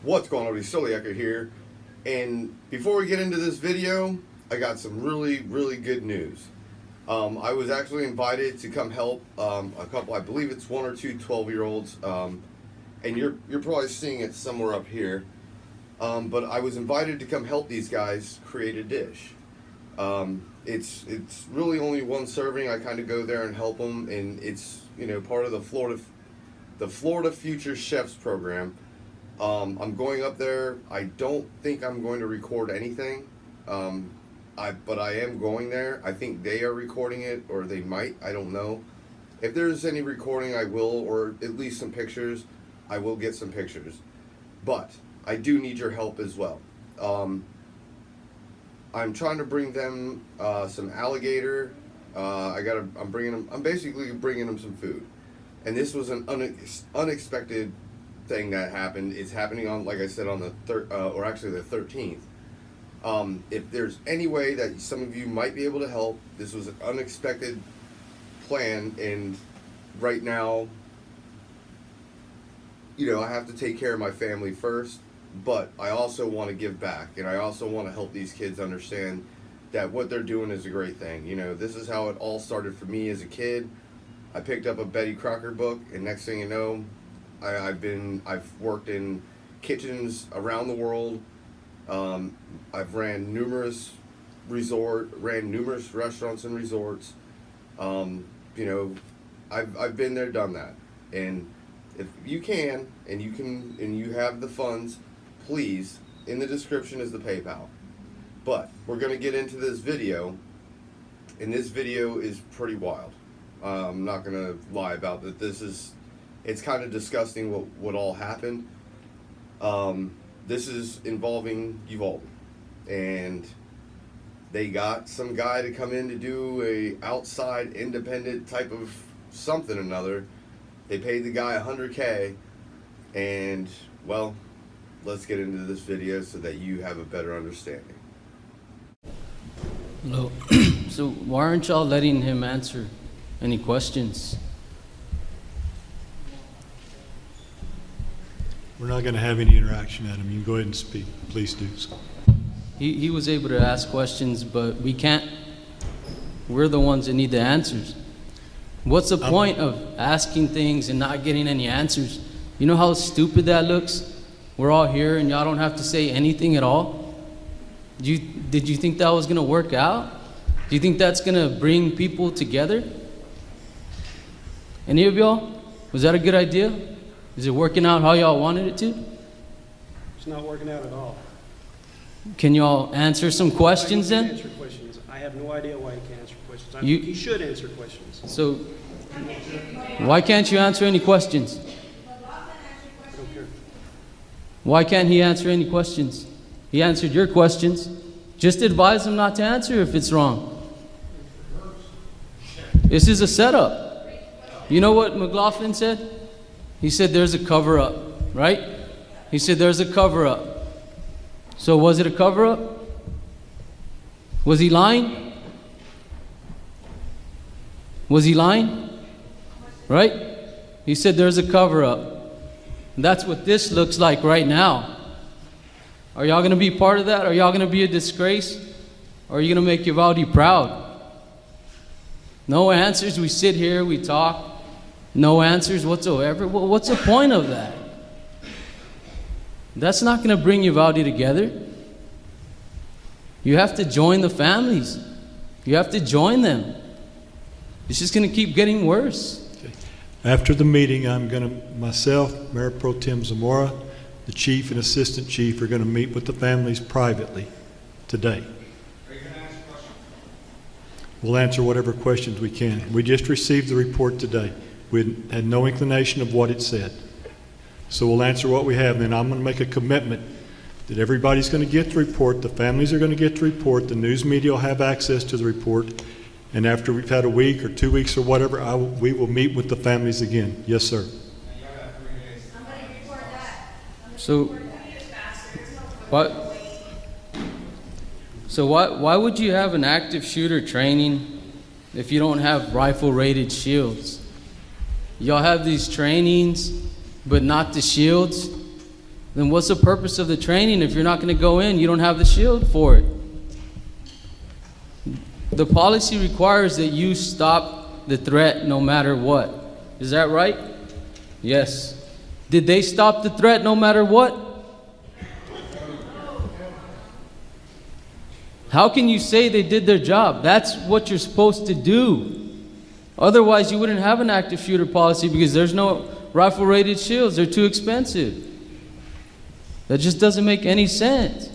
What's going on? It's Soloyaker here, and before we get into this video, I got some really good news. I was actually invited to come help a couple, I believe it's 1 or 2 12-year-olds, and you're probably seeing it somewhere up here, but I was invited to come help these guys create a dish. It's really only one serving. I kind of go there and help them, and it's, you know, part of the Florida Future Chefs program. I'm going up there. I don't think I'm going to record anything, but I am going there. I think they are recording it, or they might. I don't know. If there's any recording, I will, or at least some pictures. I will get some pictures. But I do need your help as well. I'm trying to bring them some alligator. I'm basically bringing them some food, and this was an unexpected thing that happened. It's happening on, like I said, on the 13th. If there's any way that some of you might be able to help, this was an unexpected plan, and right now, you know, I have to take care of my family first, but I also want to give back, and I also want to help these kids understand that what they're doing is a great thing. You know, this is how it all started for me as a kid. I picked up a Betty Crocker book, and next thing you know, I've worked in kitchens around the world. I've ran numerous restaurants and resorts. You know, I've been there, done that. And if you can, and you have the funds, please, in the description is the PayPal. But we're gonna get into this video, and this video is pretty wild. I'm not gonna lie about that. It's kind of disgusting what all happened. This is involving Uvalde, and they got some guy to come in to do a outside independent type of something or another. They paid the guy $100K, and well, let's get into this video so that you have a better understanding. Hello. So why aren't y'all letting him answer any questions? We're not going to have any interaction, Adam. You can go ahead and speak. Please do so. He was able to ask questions, but we can't. We're the ones that need the answers. What's the point of asking things and not getting any answers? You know how stupid that looks? We're all here and y'all don't have to say anything at all? Did you think that was going to work out? Do you think that's going to bring people together? Any of y'all? Was that a good idea? Is it working out how y'all wanted it to? It's not working out at all. Can y'all answer some questions then? Answer questions. I have no idea why he can't answer questions. I think he should answer questions. So, why can't you answer any questions? I don't care. Why can't he answer any questions? He answered your questions. Just advise him not to answer if it's wrong. This is a setup. You know what McLaughlin said? He said there's a cover-up, right? He said there's a cover-up. So was it a cover-up? Was he lying? Was he lying? Right? He said there's a cover-up. That's what this looks like right now. Are y'all going to be part of that? Are y'all going to be a disgrace? Or are you going to make Uvalde proud? No answers. We sit here, we talk. No answers whatsoever. Well, what's the point of that? That's not going to bring Uvalde together. You have to join the families. You have to join them. It's just going to keep getting worse. Okay. After the meeting, myself, Mayor Pro Tem Zamora, the chief and assistant chief are going to meet with the families privately today. Are you going to answer questions? We'll answer whatever questions we can. We just received the report today. We had no inclination of what it said. So we'll answer what we have, and then I'm going to make a commitment that everybody's going to get the report, the families are going to get the report, the news media will have access to the report, and after we've had a week or 2 weeks or whatever, we will meet with the families again. Yes, sir. So why would you have an active shooter training if you don't have rifle-rated shields? Y'all have these trainings, but not the shields. then what's the purpose of the training if you're not going to go in? You don't have the shield for it. The policy requires that you stop the threat no matter what. Is that right? Yes. Did they stop the threat no matter what? How can you say they did their job? That's what you're supposed to do. Otherwise, you wouldn't have an active shooter policy because there's no rifle-rated shields. They're too expensive. That just doesn't make any sense.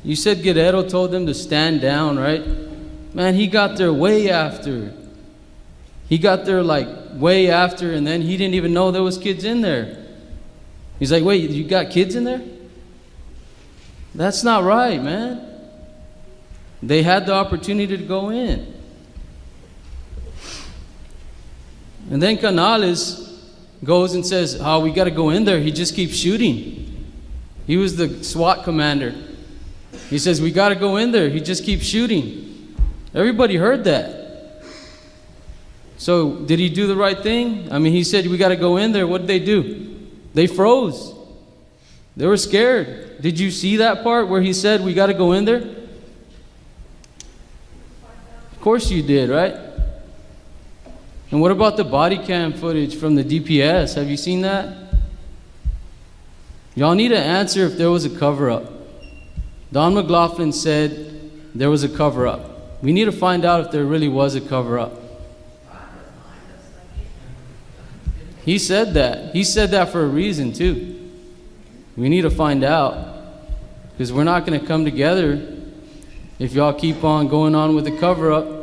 You said Guerrero told them to stand down, right? Man, he got there way after. He got there like way after, and then he didn't even know there was kids in there. He's like, wait, you got kids in there? That's not right, man. They had the opportunity to go in. And then Canales goes and says, oh, we got to go in there. He just keeps shooting. He was the SWAT commander. He says, we got to go in there. He just keeps shooting. Everybody heard that. So did he do the right thing? I mean, he said, we got to go in there. What did they do? They froze. They were scared. Did you see that part where he said, we got to go in there? Of course you did, right? And what about the body cam footage from the DPS? Have you seen that? Y'all need to answer if there was a cover-up. Don McLaughlin said there was a cover-up. We need to find out if there really was a cover-up. He said that. He said that for a reason, too. We need to find out, because we're not going to come together if y'all keep on going on with the cover-up.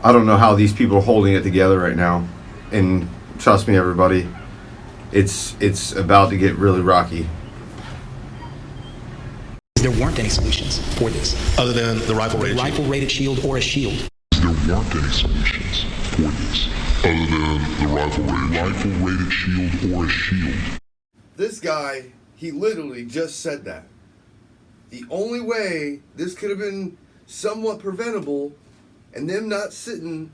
I don't know how these people are holding it together right now, and trust me, everybody, it's about to get really rocky. There weren't any solutions for this. Other than the rifle-rated shield or a shield. There weren't any solutions for this, other than the rifle-rated shield or a shield. This guy, he literally just said that. The only way this could have been somewhat preventable, and them not sitting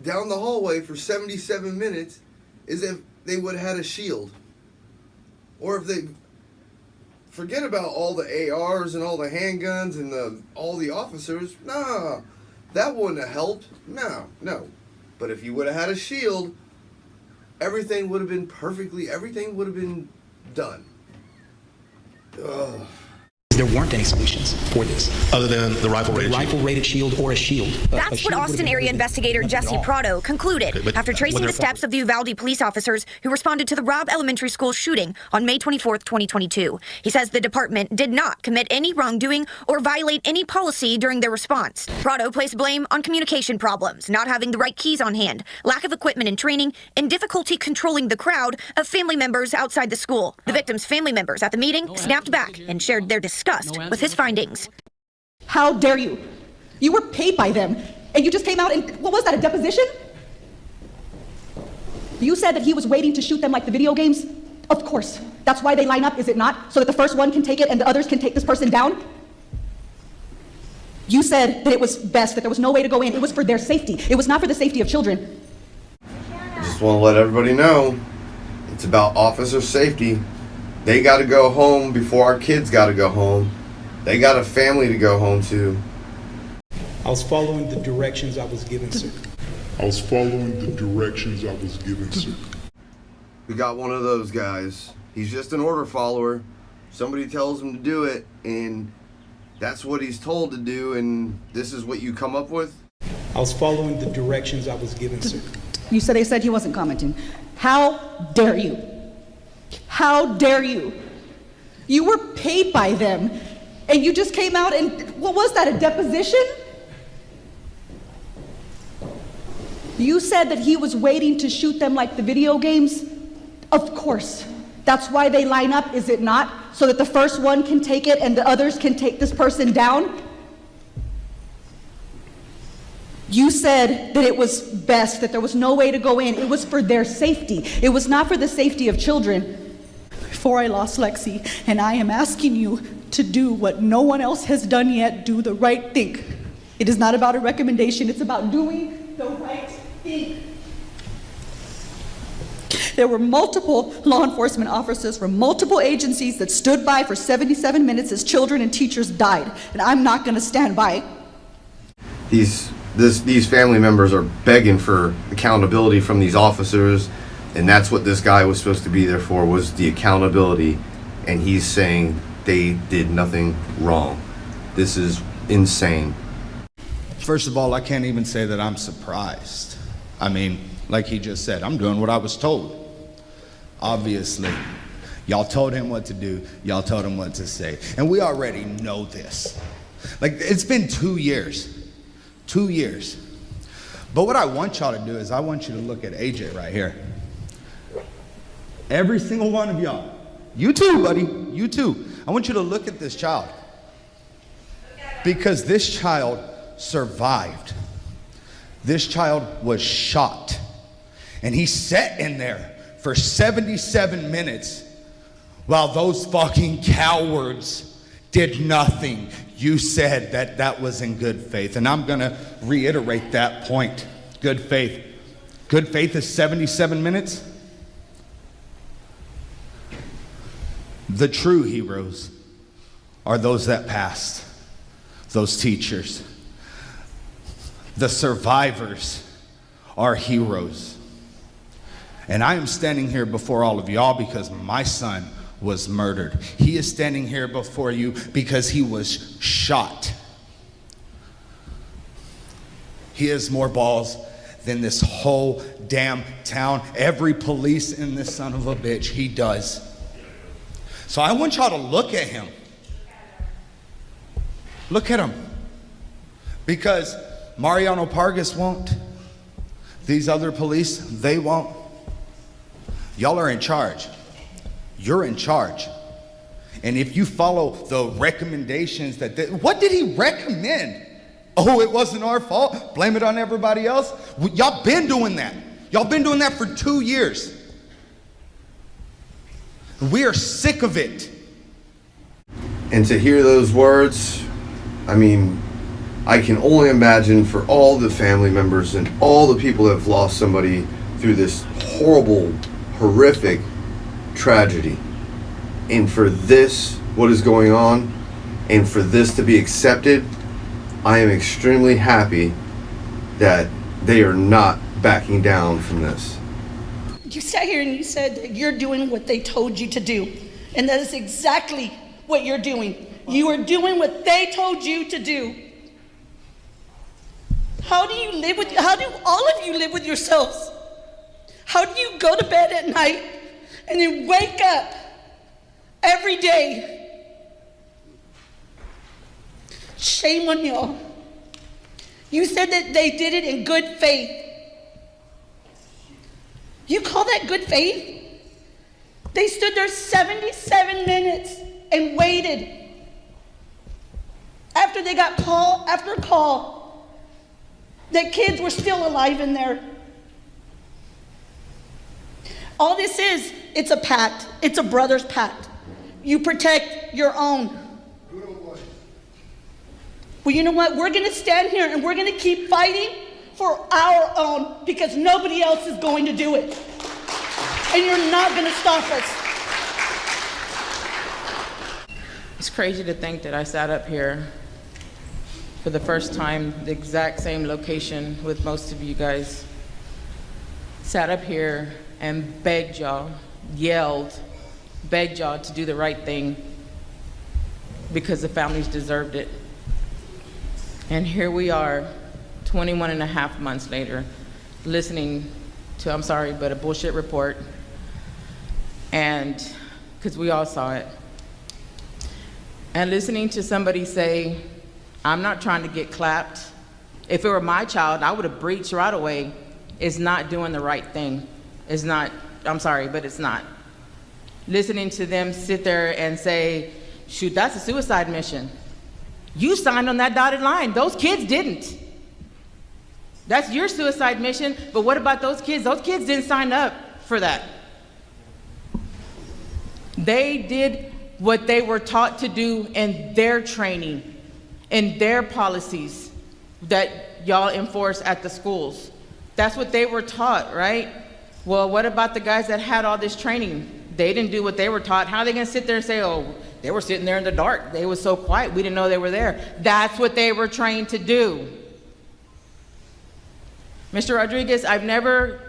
down the hallway for 77 minutes, is if they would have had a shield. Or if they... Forget about all the ARs and all the handguns and all the officers. Nah, that wouldn't have helped. No. But if you would have had a shield, everything would have been everything would have been done. Ugh. There weren't any solutions for this. Other than the rifle-rated shield or a shield. That's what Austin area investigator Jesse Prado concluded after tracing the steps of the Uvalde police officers who responded to the Robb Elementary School shooting on May 24th, 2022. He says the department did not commit any wrongdoing or violate any policy during their response. Prado placed blame on communication problems, not having the right keys on hand, lack of equipment and training, and difficulty controlling the crowd of family members outside the school. The victims' family members at the meeting snapped back and shared their disgust with his findings. How dare you? You were paid by them, and you just came out and, what was that, a deposition? You said that he was waiting to shoot them like the video games? Of course. That's why they line up, is it not? So that the first one can take it and the others can take this person down? You said that it was best, that there was no way to go in. It was for their safety. It was not for the safety of children. I just want to let everybody know, it's about officer safety. They got to go home before our kids got to go home. They got a family to go home to. I was following the directions I was given, sir. We got one of those guys. He's just an order follower. Somebody tells him to do it, and that's what he's told to do, and this is what you come up with? I was following the directions I was given, sir. You said they said he wasn't commenting. How dare you? How dare you? You were paid by them, and you just came out and, what was that, a deposition? You said that he was waiting to shoot them like the video games? Of course. That's why they line up, is it not? So that the first one can take it and the others can take this person down? You said that it was best, that there was no way to go in. It was for their safety. It was not for the safety of children. Before I lost Lexi, and I am asking you to do what no one else has done yet, do the right thing. It is not about a recommendation, it's about doing the right thing. There were multiple law enforcement officers from multiple agencies that stood by for 77 minutes as children and teachers died, and I'm not going to stand by. These family members are begging for accountability from these officers, and that's what this guy was supposed to be there for, was the accountability, and he's saying they did nothing wrong. This is insane. First of all, I can't even say that I'm surprised. I mean, like he just said, I'm doing what I was told. Obviously, y'all told him what to do, y'all told him what to say. And we already know this. Like, it's been 2 years. 2 years. But what I want y'all to do is I want you to look at AJ right here. Every single one of y'all. You too, buddy. You too. I want you to look at this child. Because this child survived. This child was shot. And he sat in there for 77 minutes while those fucking cowards did nothing. You said that that was in good faith. And I'm going to reiterate that point. Good faith. Good faith is 77 minutes. The true heroes are those that passed. Those teachers. The survivors are heroes. And I am standing here before all of y'all because my son was murdered. He is standing here before you because he was shot. He has more balls than this whole damn town. Every police in this son of a bitch, he does. So I want y'all to look at him. Look at him. Because Mariano Pargas won't. These other police, they won't. Y'all are in charge. You're in charge. And if you follow the recommendations what did he recommend? Oh, it wasn't our fault. Blame it on everybody else. Y'all been doing that. Y'all been doing that for 2 years. We are sick of it. And to hear those words, I mean, I can only imagine for all the family members and all the people that have lost somebody through this horrible, horrific tragedy. And for this, what is going on, and for this to be accepted, I am extremely happy that they are not backing down from this. You sat here and you said that you're doing what they told you to do. And that is exactly what you're doing. You are doing what they told you to do. How do all of you live with yourselves? How do you go to bed at night and then wake up every day? Shame on y'all. You said that they did it in good faith. You call that good faith? They stood there 77 minutes and waited. After they got call after call, that kids were still alive in there. All this is, it's a pact. It's a brother's pact. You protect your own. Well, you know what? We're going to stand here and we're going to keep fighting for our own because nobody else is going to do it. And you're not going to stop us. It's crazy to think that I sat up here for the first time, the exact same location with most of you guys. Sat up here and begged y'all, yelled, begged y'all to do the right thing because the families deserved it. And here we are, 21 and a half months later, listening to, I'm sorry, but a bullshit report. And, because we all saw it. And listening to somebody say, I'm not trying to get clapped. If it were my child, I would have breached right away. It's not doing the right thing. It's not, I'm sorry, but it's not. Listening to them sit there and say, shoot, that's a suicide mission. You signed on that dotted line. Those kids didn't. That's your suicide mission, but what about those kids? Those kids didn't sign up for that. They did what they were taught to do in their training, in their policies that y'all enforce at the schools. That's what they were taught, right? Well, what about the guys that had all this training? They didn't do what they were taught. How are they going to sit there and say, oh, they were sitting there in the dark. They were so quiet. We didn't know they were there. That's what they were trained to do. Mr. Rodriguez, I've never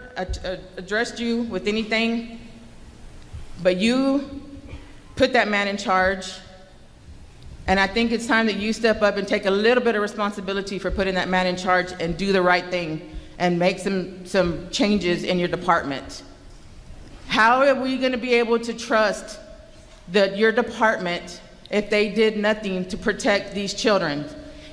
addressed you with anything, but you put that man in charge, and I think it's time that you step up and take a little bit of responsibility for putting that man in charge and do the right thing and make some changes in your department. How are we going to be able to trust your department if they did nothing to protect these children?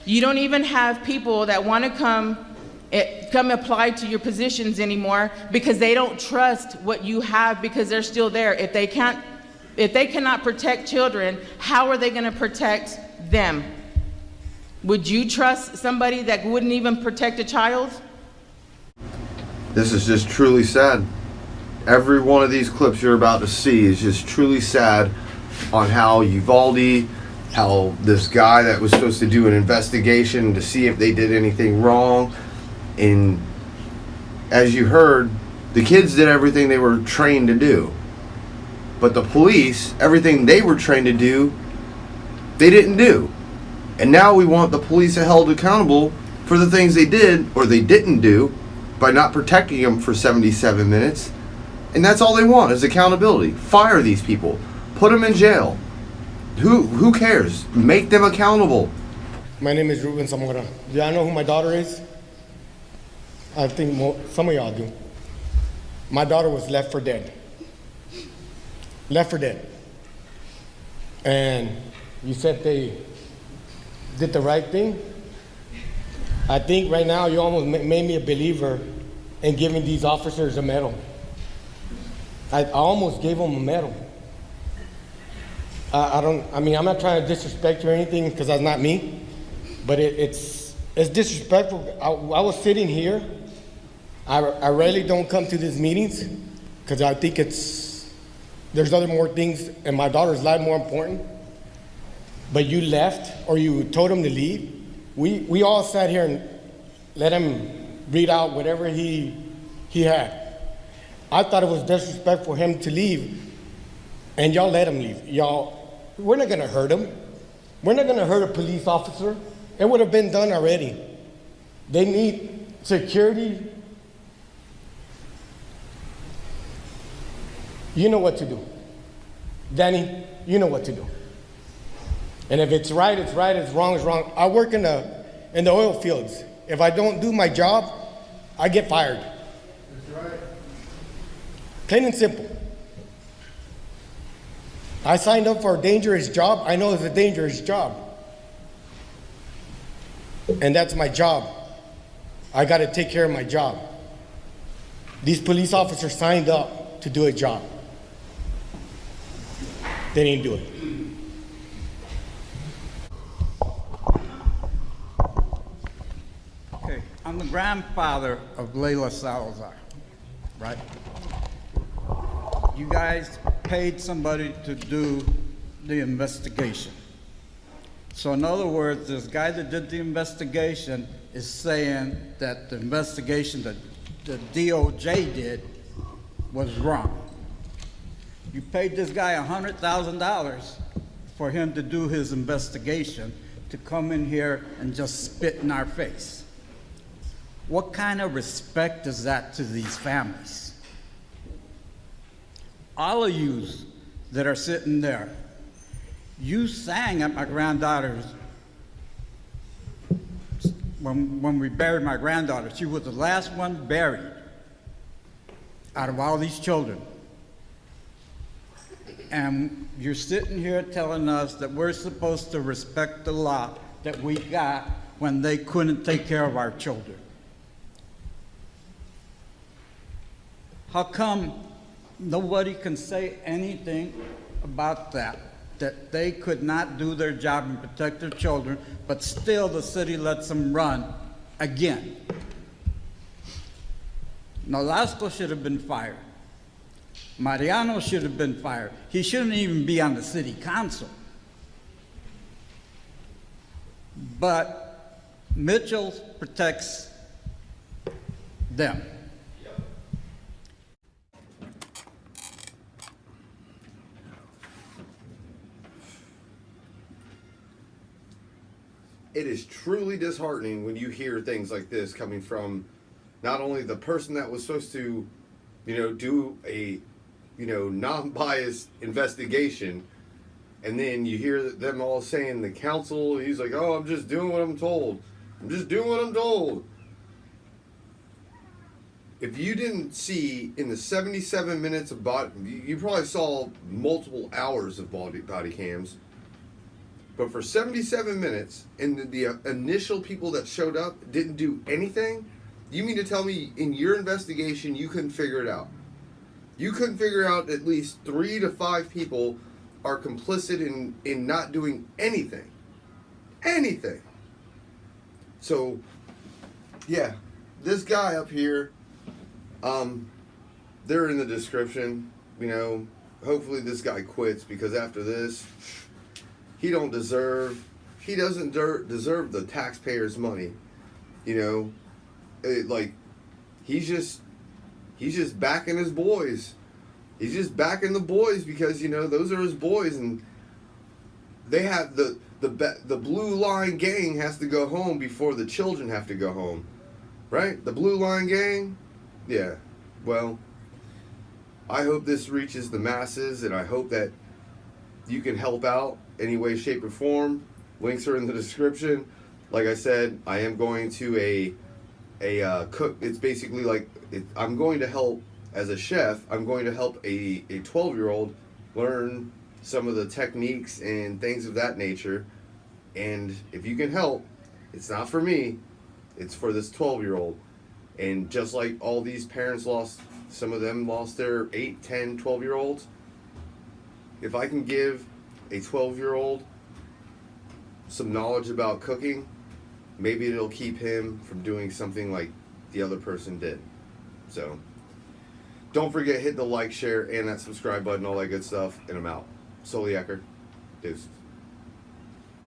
You don't even have people that want to come apply to your positions anymore because they don't trust what you have because they're still there. If they cannot protect children, how are they going to protect them? Would you trust somebody that wouldn't even protect a child? This is just truly sad. Every one of these clips you're about to see is just truly sad on how Uvalde, how this guy that was supposed to do an investigation to see if they did anything wrong, and as you heard, the kids did everything they were trained to do. But the police, everything they were trained to do, they didn't do. And now we want the police held accountable for the things they did or they didn't do by not protecting them for 77 minutes. And that's all they want is accountability. Fire these people. Put them in jail. Who cares? Make them accountable. My name is Ruben Zamora. Do y'all know who my daughter is? I think some of y'all do. My daughter was left for dead. Left for dead. And you said they did the right thing. I think right now you almost made me a believer in giving these officers a medal. I almost gave them a medal. I mean, I'm not trying to disrespect you or anything because that's not me, but it's disrespectful. I was sitting here. I rarely don't come to these meetings because I think there's other more things in my daughter's life more important. But you left or you told him to leave. We all sat here and let him read out whatever he had. I thought it was disrespectful for him to leave, and y'all let him leave. We're not gonna hurt him. We're not gonna hurt a police officer. It would have been done already. They need security. You know what to do. Danny, you know what to do. And if it's right, it's right. If it's wrong, it's wrong. I work in the oil fields. If I don't do my job, I get fired. That's right. Plain and simple. I signed up for a dangerous job. I know it's a dangerous job. And that's my job. I got to take care of my job. These police officers signed up to do a job. They didn't do it. Okay, I'm the grandfather of Layla Salazar, right? You guys paid somebody to do the investigation. So in other words, this guy that did the investigation is saying that the investigation that the DOJ did was wrong. You paid this guy $100,000 for him to do his investigation, to come in here and just spit in our face. What kind of respect is that to these families? All of you that are sitting there, you sang at my granddaughter's, when we buried my granddaughter. She was the last one buried out of all these children. And you're sitting here telling us that we're supposed to respect the law that we got when they couldn't take care of our children. How come nobody can say anything about that they could not do their job and protect their children, but still the city lets them run again? Nolasco should have been fired. Mariano should have been fired. He shouldn't even be on the city council. But Mitchell protects them. it is truly disheartening when you hear things like this coming from not only the person that was supposed to, do a, non-biased investigation, and then you hear them all saying the counsel, he's like, oh, I'm just doing what I'm told. I'm just doing what I'm told. If you didn't see in the 77 minutes of body, you probably saw multiple hours of body cams. But for 77 minutes, and the initial people that showed up didn't do anything, you mean to tell me in your investigation you couldn't figure it out? You couldn't figure out at least 3 to 5 people are complicit in not doing anything. Anything. So, yeah, this guy up here, they're in the description. Hopefully this guy quits, because after this, he doesn't deserve the taxpayers' money. He's just backing his boys. He's just backing the boys because those are his boys, and they have the blue line gang has to go home before the children have to go home, right? The blue line gang. Yeah, well, I hope this reaches the masses, and I hope that you can help out any way, shape, or form. Links are in the description. Like I said, I am going to a cook. It's basically like I'm going to help as a chef. I'm going to help a 12-year-old learn some of the techniques and things of that nature. And if you can help, it's not for me. It's for this 12-year-old. And just like all these parents some of them lost their 8, 10, 12-year-olds. If I can give a 12-year-old some knowledge about cooking, maybe it'll keep him from doing something like the other person did. So, don't forget, hit the like, share, and that subscribe button, all that good stuff, and I'm out. Soloyaker. Deuces.